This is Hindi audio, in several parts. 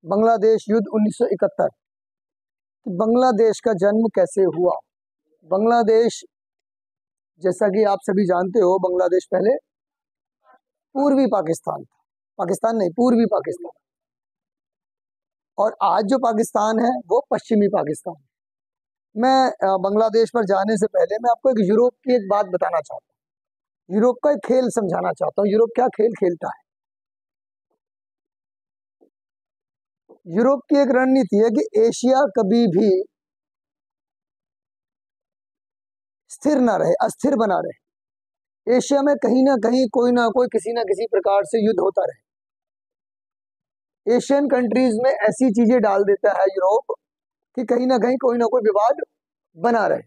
बांग्लादेश युद्ध 1971। बांग्लादेश का जन्म कैसे हुआ? बांग्लादेश, जैसा कि आप सभी जानते हो, बांग्लादेश पहले पूर्वी पाकिस्तान था। पाकिस्तान नहीं, पूर्वी पाकिस्तान। और आज जो पाकिस्तान है वो पश्चिमी पाकिस्तान। मैं बांग्लादेश पर जाने से पहले मैं आपको एक यूरोप की एक बात बताना चाहता हूँ। यूरोप का एक खेल समझाना चाहता हूँ। यूरोप क्या खेल खेलता है। यूरोप की एक रणनीति है कि एशिया कभी भी स्थिर ना रहे, अस्थिर बना रहे। एशिया में कहीं ना कहीं कोई ना कोई किसी ना किसी प्रकार से युद्ध होता रहे। एशियन कंट्रीज में ऐसी चीजें डाल देता है यूरोप कि कहीं ना कहीं कोई ना कोई विवाद बना रहे।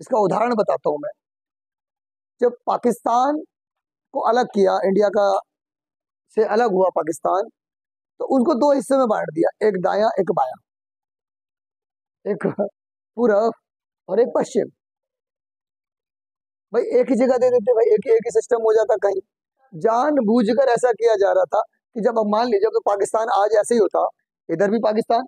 इसका उदाहरण बताता हूं मैं। जब पाकिस्तान को अलग किया, इंडिया का से अलग हुआ पाकिस्तान, तो उनको दो हिस्से में बांट दिया, एक दायां एक बायां, एक पूरब और एक पश्चिम। भाई एक ही जगह दे देते, भाई एक ही सिस्टम हो जाता। कहीं जानबूझकर ऐसा किया जा रहा था कि जब अब मान लीजिए तो पाकिस्तान आज ऐसे ही होता, इधर भी पाकिस्तान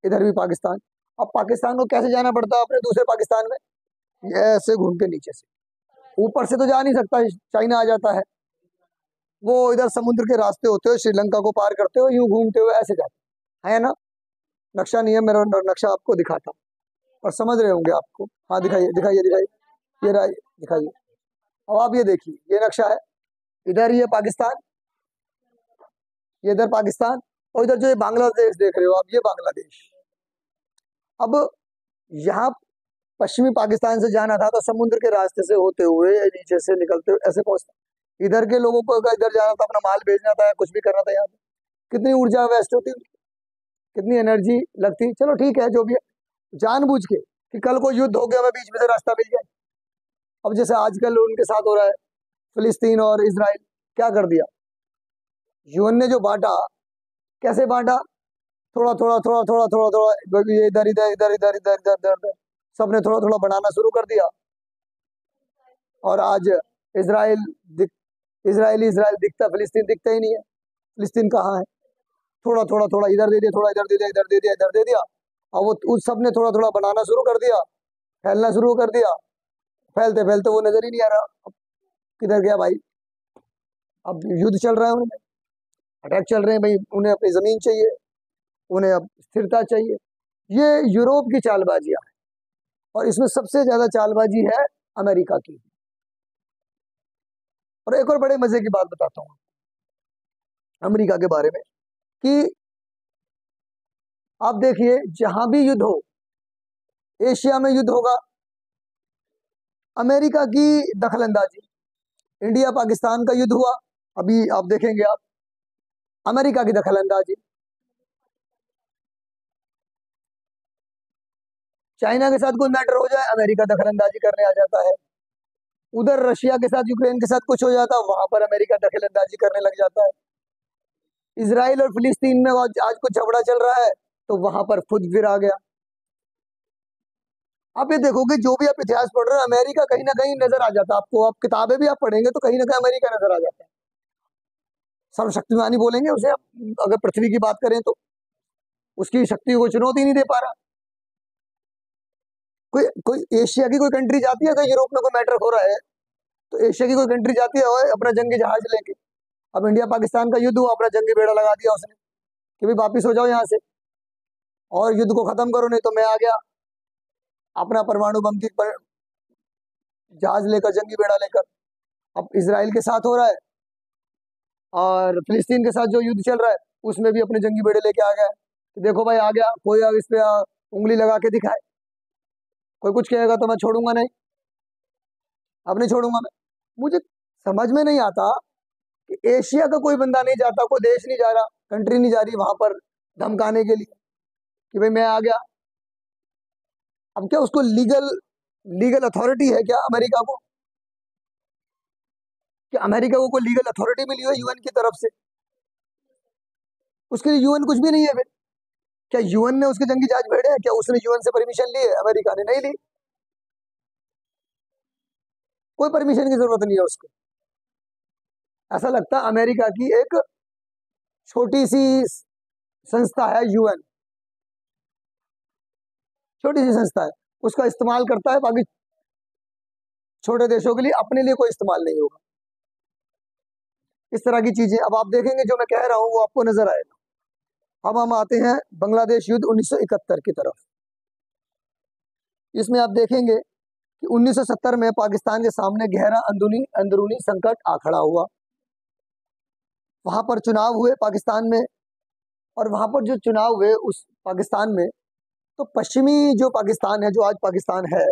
इधर भी पाकिस्तान। अब पाकिस्तान को कैसे जाना पड़ता अपने दूसरे पाकिस्तान में? ये ऐसे घूम के नीचे से, ऊपर से तो जा नहीं सकता, चाइना आ जाता है। वो इधर समुद्र के रास्ते होते हुए श्रीलंका को पार करते हुए यूं घूमते हुए ऐसे जाते है ना। नक्शा नहीं है मेरा, नक्शा आपको दिखाता और समझ रहे होंगे आपको। हाँ दिखाइए दिखाइए दिखाइए, ये रहा, दिखाइए। अब आप ये देखिए, ये नक्शा है, इधर ये पाकिस्तान, ये इधर पाकिस्तान, और इधर जो ये बांग्लादेश देख रहे हो आप, ये बांग्लादेश। अब यहाँ पश्चिमी पाकिस्तान से जाना था तो समुद्र के रास्ते से होते हुए नीचे से निकलते हुए ऐसे पहुंचता। इधर के लोगों को इधर जाना था, अपना माल भेजना था या कुछ भी करना था। यहाँ पे कितनी ऊर्जा वेस्ट होती, कितनी एनर्जी लगती। चलो ठीक है, जो भी है, जानबूझ के कि कल को युद्ध हो गया, मैं बीच में से रास्ता मिल जाए। अब जैसे आजकल उनके साथ हो रहा है, फिलिस्तीन और इजराइल, क्या कर दिया यूएन ने जो बांटा, कैसे बांटा? थोड़ा थोड़ा थोड़ा थोड़ा थोड़ा थोड़ा, ये इधर इधर इधर इधर इधर इधर इधर इधर, सबने थोड़ा थोड़ा बनाना शुरू कर दिया। और आज इजराइल इजराइल दिखता, फिलिस्तीन दिखता ही नहीं है। फिलिस्तीन कहाँ है? थोड़ा थोड़ा थोड़ा इधर दे दिया, थोड़ा इधर दे दिया, इधर दे दिया, इधर दे दिया। और वो उस सब ने थोड़ा थोड़ा बनाना शुरू कर दिया, फैलना शुरू कर दिया। फैलते फैलते वो नजर ही नहीं आ रहा अब किधर गया भाई। अब युद्ध चल रहा है, उन्हें अटैक चल रहे हैं भाई, उन्हें अपनी जमीन चाहिए, उन्हें अब स्थिरता चाहिए। ये यूरोप की चालबाजियां है, और इसमें सबसे ज्यादा चालबाजी है अमेरिका की। और एक और बड़े मजे की बात बताता हूँ अमेरिका के बारे में, कि आप देखिए जहां भी युद्ध हो, एशिया में युद्ध होगा, अमेरिका की दखलंदाजी। इंडिया पाकिस्तान का युद्ध हुआ, अभी आप देखेंगे आप, अमेरिका की दखलंदाजी। चाइना के साथ कोई मैटर हो जाए, अमेरिका दखलंदाजी करने आ जाता है। उधर रशिया के साथ, यूक्रेन के साथ कुछ हो जाता है, वहां पर अमेरिका दखलंदाजी करने लग जाता है। इसराइल और फिलिस्तीन में आज कुछ झगड़ा चल रहा है, तो वहां पर खुद फिर आ गया। आप ये देखोगे, जो भी आप इतिहास पढ़ रहे हो, अमेरिका कहीं ना कहीं नजर आ जाता है आपको। आप किताबें भी आप पढ़ेंगे तो कहीं ना कहीं अमेरिका नजर आ जाता है। सर्वशक्तिमानी बोलेंगे उसे आप, अगर पृथ्वी की बात करें तो उसकी शक्ति को चुनौती नहीं दे पा रहा। कोई कोई एशिया की कोई कंट्री जाती है, अगर यूरोप में कोई मैटर हो रहा है, तो एशिया की कोई कंट्री जाती है और अपना जंगी जहाज लेके। अब इंडिया पाकिस्तान का युद्ध हुआ, अपना जंगी बेड़ा लगा दिया उसने कि भाई वापिस हो जाओ यहाँ से और युद्ध को खत्म करो, नहीं तो मैं आ गया अपना परमाणु बम की जहाज लेकर, जंगी बेड़ा लेकर। अब इसराइल के साथ हो रहा है और फिलिस्तीन के साथ जो युद्ध चल रहा है, उसमें भी अपने जंगी बेड़े लेके आ गया है। तो देखो भाई आ गया, कोई अब इस पे उंगली लगा के दिखाए, कोई कुछ कहेगा तो मैं छोड़ूंगा नहीं, अब नहीं छोड़ूंगा मैं। मुझे समझ में नहीं आता कि एशिया का कोई बंदा नहीं जाता, कोई देश नहीं जा रहा, कंट्री नहीं जा रही वहां पर धमकाने के लिए कि भाई मैं आ गया। अब क्या उसको लीगल अथॉरिटी है क्या अमेरिका को? कि अमेरिका को कोई लीगल अथॉरिटी मिली हो यूएन की तरफ से? उसके लिए यूएन कुछ भी नहीं है फिर। क्या यूएन ने उसके जंगी जहाज भेजे हैं? क्या उसने यूएन से परमिशन ली है? अमेरिका ने नहीं ली, कोई परमिशन की जरूरत नहीं है उसको। ऐसा लगता है अमेरिका की एक छोटी सी संस्था है यूएन, छोटी सी संस्था है, उसका इस्तेमाल करता है, बाकी छोटे देशों के लिए अपने लिए कोई इस्तेमाल नहीं होगा। इस तरह की चीजें अब आप देखेंगे, जो मैं कह रहा हूं वो आपको नजर आएगा। अब हम आते हैं बांग्लादेश युद्ध 1971 की तरफ। इसमें आप देखेंगे कि 1970 में पाकिस्तान के सामने गहरा अंदरूनी संकट आ खड़ा हुआ। वहां पर चुनाव हुए पाकिस्तान में, और वहां पर जो चुनाव हुए उस पाकिस्तान में, तो पश्चिमी जो पाकिस्तान है, जो आज पाकिस्तान है,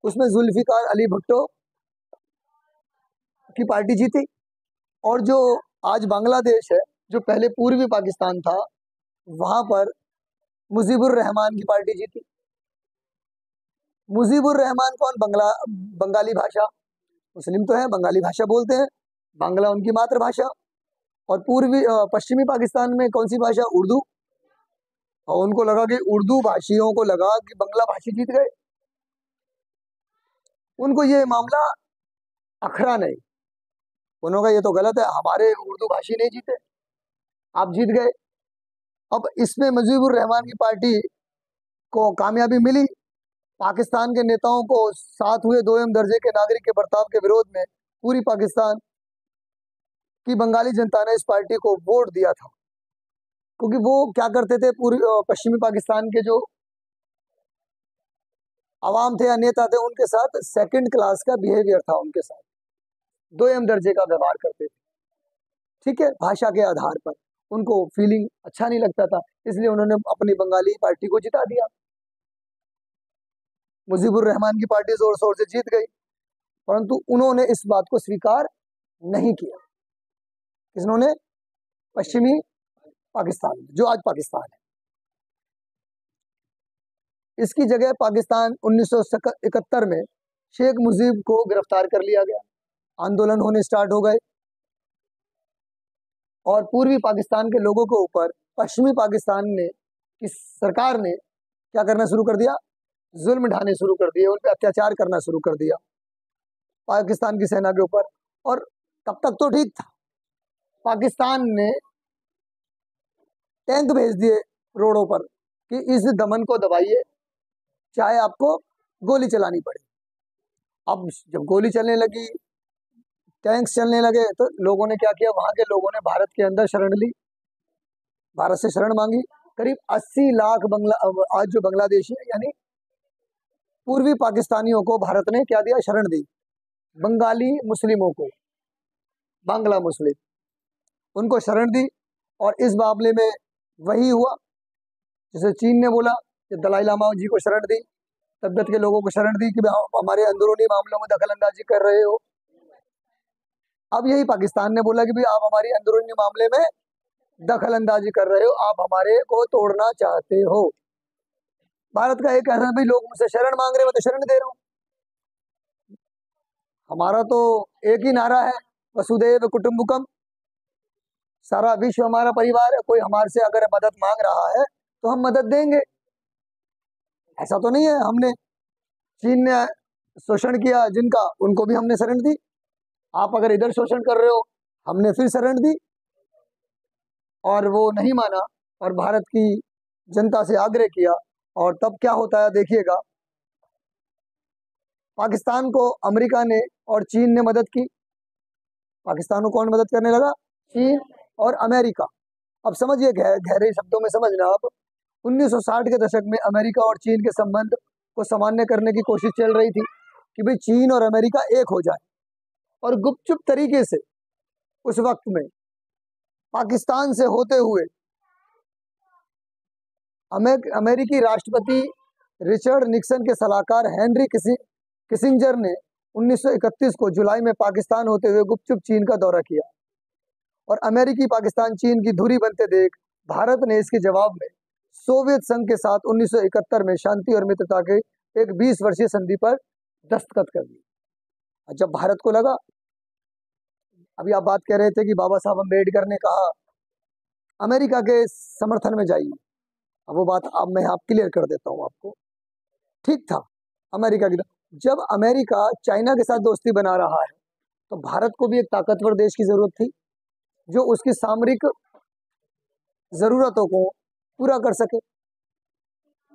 उसमें जुल्फिकार अली भुट्टो की पार्टी जीती। और जो आज बांग्लादेश है, जो पहले पूर्वी पाकिस्तान था, वहां पर मुजीबुर रहमान की पार्टी जीती। मुजीबुर रहमान कौन? बंगाली भाषा, मुस्लिम तो है, बंगाली भाषा बोलते हैं, बांग्ला उनकी मातृभाषा। और पश्चिमी पाकिस्तान में कौन सी भाषा? उर्दू। और उनको लगा कि उर्दू भाषियों को लगा कि बांग्ला भाषी जीत गए, उनको ये मामला अखरा नहीं। उन्होंने कहा ये तो गलत है, हमारे उर्दू भाषी नहीं जीते, आप जीत गए। अब इसमें मुजीबुर रहमान की पार्टी को कामयाबी मिली। पाकिस्तान के नेताओं को साथ हुए दोयम दर्जे के नागरिक के बर्ताव के विरोध में पूरी पाकिस्तान की बंगाली जनता ने इस पार्टी को वोट दिया था, क्योंकि वो क्या करते थे, पूरी पश्चिमी पाकिस्तान के जो आवाम थे या नेता थे, उनके साथ सेकंड क्लास का बिहेवियर था, उनके साथ दोयम दर्जे का व्यवहार करते थे। ठीक है, भाषा के आधार पर उनको फीलिंग अच्छा नहीं लगता था, इसलिए उन्होंने अपनी बंगाली पार्टी को जिता दिया। मुजीबुर रहमान की पार्टी जोर शोर से जीत गई, परंतु उन्होंने इस बात को स्वीकार नहीं किया। किन्होंने? पश्चिमी पाकिस्तान में, जो आज पाकिस्तान है। इसकी जगह पाकिस्तान 1971 में शेख मुजीब को गिरफ्तार कर लिया गया, आंदोलन होने स्टार्ट हो गए, और पूर्वी पाकिस्तान के लोगों के ऊपर पश्चिमी पाकिस्तान ने की सरकार ने क्या करना शुरू कर दिया? जुल्म ढाने शुरू कर दिए, उन पर अत्याचार करना शुरू कर दिया पाकिस्तान की सेना के ऊपर। और तब तक तो ठीक था, पाकिस्तान ने टैंक भेज दिए रोडों पर कि इस दमन को दबाइए, चाहे आपको गोली चलानी पड़े। अब जब गोली चलने लगी, टैंक्स चलने लगे, तो लोगों ने क्या किया? वहां के लोगों ने भारत के अंदर शरण ली, भारत से शरण मांगी। करीब 80 लाख आज जो बांग्लादेशी है, यानी पूर्वी पाकिस्तानियों को भारत ने क्या दिया? शरण दी। बंगाली मुस्लिमों को, बांग्ला मुस्लिम, उनको शरण दी। और इस मामले में वही हुआ जैसे चीन ने बोला कि दलाई लामा जी को शरण दी, तिब्बत के लोगों को शरण दी कि हमारे अंदरूनी मामलों में दखल अंदाजी कर रहे हो। अब यही पाकिस्तान ने बोला कि भाई आप हमारी अंदरूनी मामले में दखल अंदाजी कर रहे हो, आप हमारे को तोड़ना चाहते हो। भारत का एक कहना है, भाई लोग मुझसे शरण मांग रहे हैं, मैं तो शरण दे रहा हूं। हमारा तो एक ही नारा है, वसुधैव कुटुंबकम, सारा विश्व हमारा परिवार है। कोई हमारे से अगर मदद मांग रहा है तो हम मदद देंगे। ऐसा तो नहीं है हमने, चीन ने शोषण किया जिनका, उनको भी हमने शरण दी। आप अगर इधर शोषण कर रहे हो, हमने फिर शरण दी, और वो नहीं माना, और भारत की जनता से आग्रह किया। और तब क्या होता है देखिएगा, पाकिस्तान को अमेरिका ने और चीन ने मदद की। पाकिस्तान को कौन मदद करने लगा? चीन और अमेरिका। अब समझिए, गहरे शब्दों में समझना आप, 1960 के दशक में अमेरिका और चीन के संबंध को सामान्य करने की कोशिश चल रही थी कि भाई चीन और अमेरिका एक हो जाए। और गुपचुप तरीके से उस वक्त में पाकिस्तान से होते हुए अमेरिकी राष्ट्रपति रिचर्ड निक्सन के सलाहकार हेनरी किसिंजर ने 1931 को जुलाई में पाकिस्तान होते हुए गुपचुप चीन का दौरा किया। और अमेरिकी पाकिस्तान चीन की धुरी बनते देख भारत ने इसके जवाब में सोवियत संघ के साथ 1971 में शांति और मित्रता के एक 20 वर्षीय संधि पर दस्तखत कर दी। जब भारत को लगा, अभी आप बात कह रहे थे कि बाबा साहब अम्बेडकर ने कहा अमेरिका के समर्थन में जाइए, अब वो बात अब मैं आप क्लियर कर देता हूं आपको। ठीक था, अमेरिका की, जब अमेरिका चाइना के साथ दोस्ती बना रहा है, तो भारत को भी एक ताकतवर देश की जरूरत थी जो उसकी सामरिक जरूरतों को पूरा कर सके,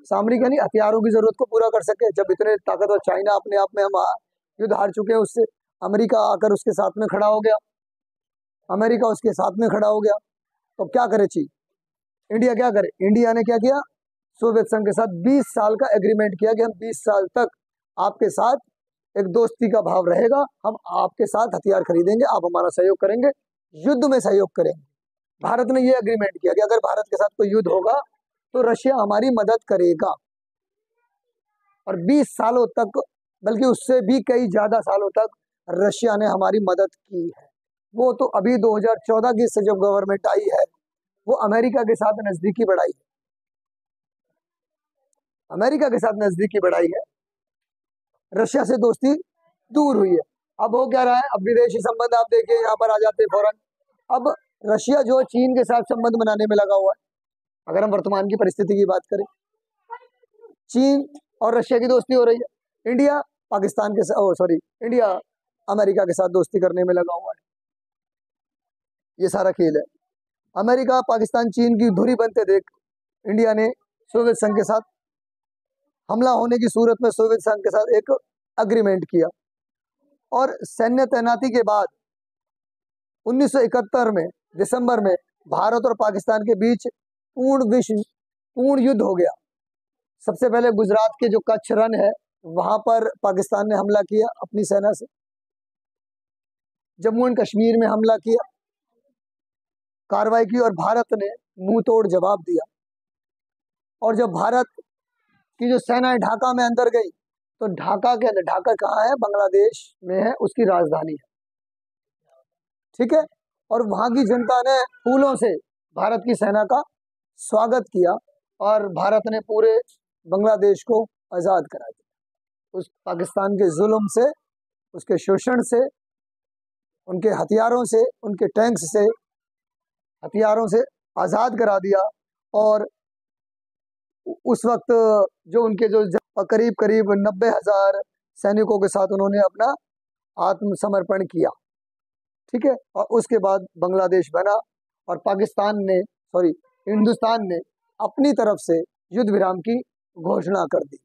सामरिक यानी हथियारों की जरूरत को पूरा कर सके। जब इतने ताकतवर चाइना अपने आप में हम युद्ध हार चुके हैं उससे, अमेरिका आकर उसके साथ में खड़ा हो गया, अमेरिका उसके साथ में खड़ा हो गया, तो क्या करे चाहिए, इंडिया क्या करे? इंडिया ने क्या किया, सोवियत संघ के साथ 20 साल का एग्रीमेंट किया कि हम 20 साल तक आपके साथ एक दोस्ती का भाव रहेगा, हम आपके साथ हथियार खरीदेंगे, आप हमारा सहयोग करेंगे, युद्ध में सहयोग करेंगे। भारत ने ये एग्रीमेंट किया कि अगर भारत के साथ कोई युद्ध होगा तो रशिया हमारी मदद करेगा। और 20 सालों तक, बल्कि उससे भी कई ज्यादा सालों तक रशिया ने हमारी मदद की है। वो तो अभी 2014 की से जब गवर्नमेंट आई है, वो अमेरिका के साथ नजदीकी बढ़ाई है, अमेरिका के साथ नजदीकी बढ़ाई है, रशिया से दोस्ती दूर हुई है। अब हो क्या रहा है, अब विदेशी संबंध आप देखिए यहाँ पर आ जाते हैं फौरन। अब रशिया जो है चीन के साथ संबंध बनाने में लगा हुआ है। अगर हम वर्तमान की परिस्थिति की बात करें, चीन और रशिया की दोस्ती हो रही है, इंडिया पाकिस्तान के साथ, सॉरी, इंडिया अमेरिका के साथ दोस्ती करने में लगा हुआ है। ये सारा खेल है। अमेरिका पाकिस्तान चीन की धुरी बनते देख इंडिया ने सोवियत संघ के साथ हमला होने की सूरत में सोवियत संघ के साथ एक अग्रीमेंट किया, और सैन्य तैनाती के बाद 1971 में दिसंबर में भारत और पाकिस्तान के बीच पूर्ण युद्ध हो गया। सबसे पहले गुजरात के जो कच्छ रन है वहां पर पाकिस्तान ने हमला किया अपनी सेना से, जम्मू एंड कश्मीर में हमला किया, कार्रवाई की, और भारत ने मुंह तोड़ जवाब दिया। और जब भारत की जो सेना है ढाका में अंदर गई, तो ढाका के अंदर, ढाका कहाँ है, बांग्लादेश में है, उसकी राजधानी है, ठीक है। और वहां की जनता ने फूलों से भारत की सेना का स्वागत किया, और भारत ने पूरे बांग्लादेश को आजाद करा दिया उस पाकिस्तान के जुल्म से, उसके शोषण से, उनके हथियारों से, उनके टैंक्स से, हथियारों से आजाद करा दिया। और उस वक्त जो उनके जो करीब करीब 90,000 सैनिकों के साथ उन्होंने अपना आत्मसमर्पण किया, ठीक है। और उसके बाद बांग्लादेश बना, और हिंदुस्तान ने अपनी तरफ से युद्ध विराम की घोषणा कर दी।